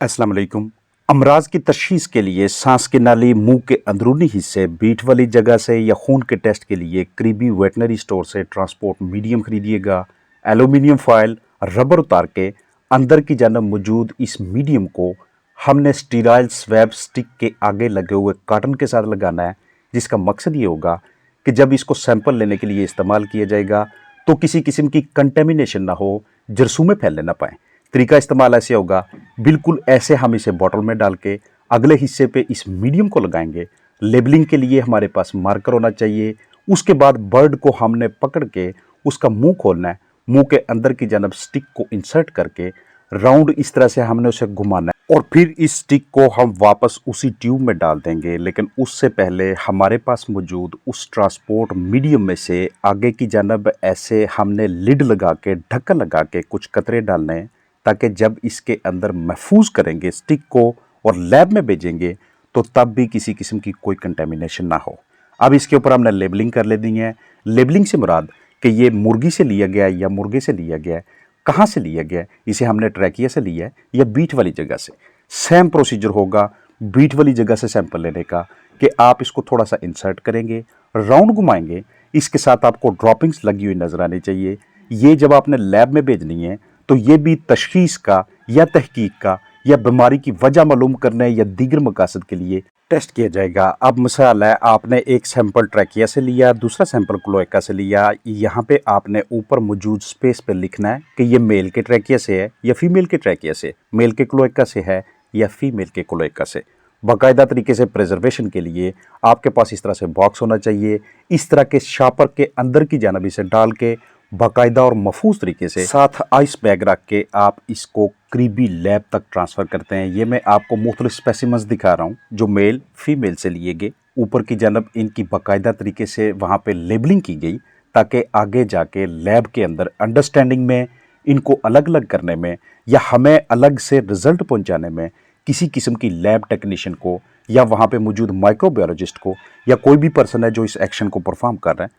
अस्सलाम वालेकुम। अमराज की तशख़ीस के लिए सांस की नाली, मुंह के अंदरूनी हिस्से, बीट वाली जगह से या खून के टेस्ट के लिए करीबी वेटनरी स्टोर से ट्रांसपोर्ट मीडियम खरीदिएगा। एल्यूमिनियम फॉयल, रबर उतार के अंदर की जानब मौजूद इस मीडियम को हमने स्टीराइल स्वैब स्टिक के आगे लगे हुए काटन के साथ लगाना है, जिसका मकसद ये होगा कि जब इसको सैंपल लेने के लिए इस्तेमाल किया जाएगा तो किसी किस्म की कंटेमिनेशन ना हो, जरसूमें फैलने ना पाएँ। तरीका इस्तेमाल ऐसे होगा, बिल्कुल ऐसे हम इसे बॉटल में डाल के अगले हिस्से पे इस मीडियम को लगाएंगे। लेबलिंग के लिए हमारे पास मार्कर होना चाहिए। उसके बाद बर्ड को हमने पकड़ के उसका मुंह खोलना है। मुंह के अंदर की जानब स्टिक को इंसर्ट करके राउंड इस तरह से हमने उसे घुमाना है और फिर इस स्टिक को हम वापस उसी ट्यूब में डाल देंगे। लेकिन उससे पहले हमारे पास मौजूद उस ट्रांसपोर्ट मीडियम में से आगे की जानब ऐसे हमने लिड लगा के, ढक्कन लगा के कुछ कतरे डालने हैं, ताकि जब इसके अंदर महफूज करेंगे स्टिक को और लैब में भेजेंगे तो तब भी किसी किस्म की कोई कंटेमिनेशन ना हो। अब इसके ऊपर हमने लेबलिंग कर ले दी है। लेबलिंग से मुराद कि ये मुर्गी से लिया गया है या मुर्गे से लिया गया है, कहाँ से लिया गया है, इसे हमने ट्रैकिया से लिया है या बीट वाली जगह से। सेम प्रोसीजर होगा बीट वाली जगह से सैंपल लेने का कि आप इसको थोड़ा सा इंसर्ट करेंगे, राउंड घुमाएंगे, इसके साथ आपको ड्रॉपिंग्स लगी हुई नजर आनी चाहिए। ये जब आपने लैब में भेजनी है तो ये भी तशख़ीस का या तहकीक का या बीमारी की वजह मालूम करने या दीगर मकासद के लिए टेस्ट किया जाएगा। अब मिसाल है, आपने एक सैंपल ट्रैकिया से लिया, दूसरा सैंपल क्लोएका से लिया। यहाँ पे आपने ऊपर मौजूद स्पेस पे लिखना है कि ये मेल के ट्रैकिया से है या फीमेल के ट्रैकिया से, मेल के क्लोएका से है या फीमेल के क्लोएका से। बाकायदा तरीके से प्रिजर्वेशन के लिए आपके पास इस तरह से बॉक्स होना चाहिए। इस तरह के शापर के अंदर की जानब इसे डाल के बाकायदा और महफूज तरीके से साथ आइस बैग रख के आप इसको करीबी लैब तक ट्रांसफ़र करते हैं। ये मैं आपको मुख्तलिफ स्पेसिमन्स दिखा रहा हूँ जो मेल फीमेल से लिए गए। ऊपर की जानब इनकी बाकायदा तरीके से वहाँ पे लेबलिंग की गई ताकि आगे जाके लैब के अंदर अंडरस्टैंडिंग में, इनको अलग अलग करने में या हमें अलग से रिजल्ट पहुँचाने में किसी किस्म की लैब टेक्नीशियन को या वहाँ पर मौजूद माइक्रोबायोलॉजिस्ट को या कोई भी पर्सन है जो इस एक्शन को परफॉर्म कर रहे हैं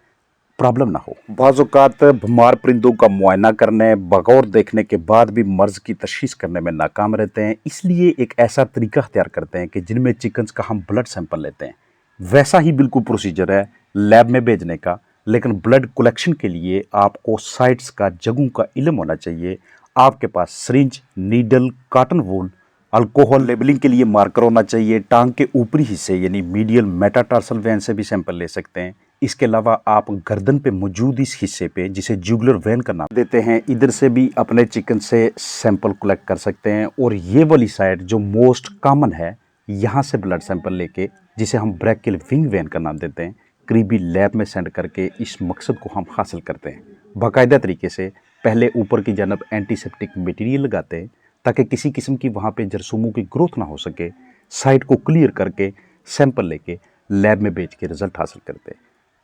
प्रॉब्लम ना हो। बाज़ औक़ात बीमार परिंदों का मुआयना करने, बगौर देखने के बाद भी मर्ज़ की तशख़ीस करने में नाकाम रहते हैं, इसलिए एक ऐसा तरीका अख्तियार करते हैं कि जिनमें चिकन्स का हम ब्लड सैंपल लेते हैं। वैसा ही बिल्कुल प्रोसीजर है लैब में भेजने का, लेकिन ब्लड कलेक्शन के लिए आपको साइट्स का, जगहों का इल्म होना चाहिए। आपके पास syringe, needle, cotton wool, alcohol, labelling के लिए मार्कर होना चाहिए। टांग के ऊपरी हिस्से यानी मीडियल मेटाटार्सल वेन से भी सैंपल ले सकते हैं। इसके अलावा आप गर्दन पे मौजूद इस हिस्से पे, जिसे जुगुलर वेन का नाम देते हैं, इधर से भी अपने चिकन से सैंपल कलेक्ट कर सकते हैं। और ये वाली साइड जो मोस्ट कॉमन है, यहाँ से ब्लड सैंपल लेके, जिसे हम ब्रैकियल विंग वेन का नाम देते हैं, करीबी लैब में सेंड करके इस मकसद को हम हासिल करते हैं। बाकायदा तरीके से पहले ऊपर की जानब एंटीसेप्टिक मटेरियल लगाते हैं ताकि किसी किस्म की वहाँ पे जरसूमों की ग्रोथ ना हो सके। साइट को क्लियर करके सैंपल लेके लैब में भेज के रिज़ल्ट हासिल करते हैं।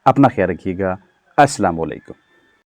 अपना ख्याल रखिएगा। अस्सलाम वालेकुम।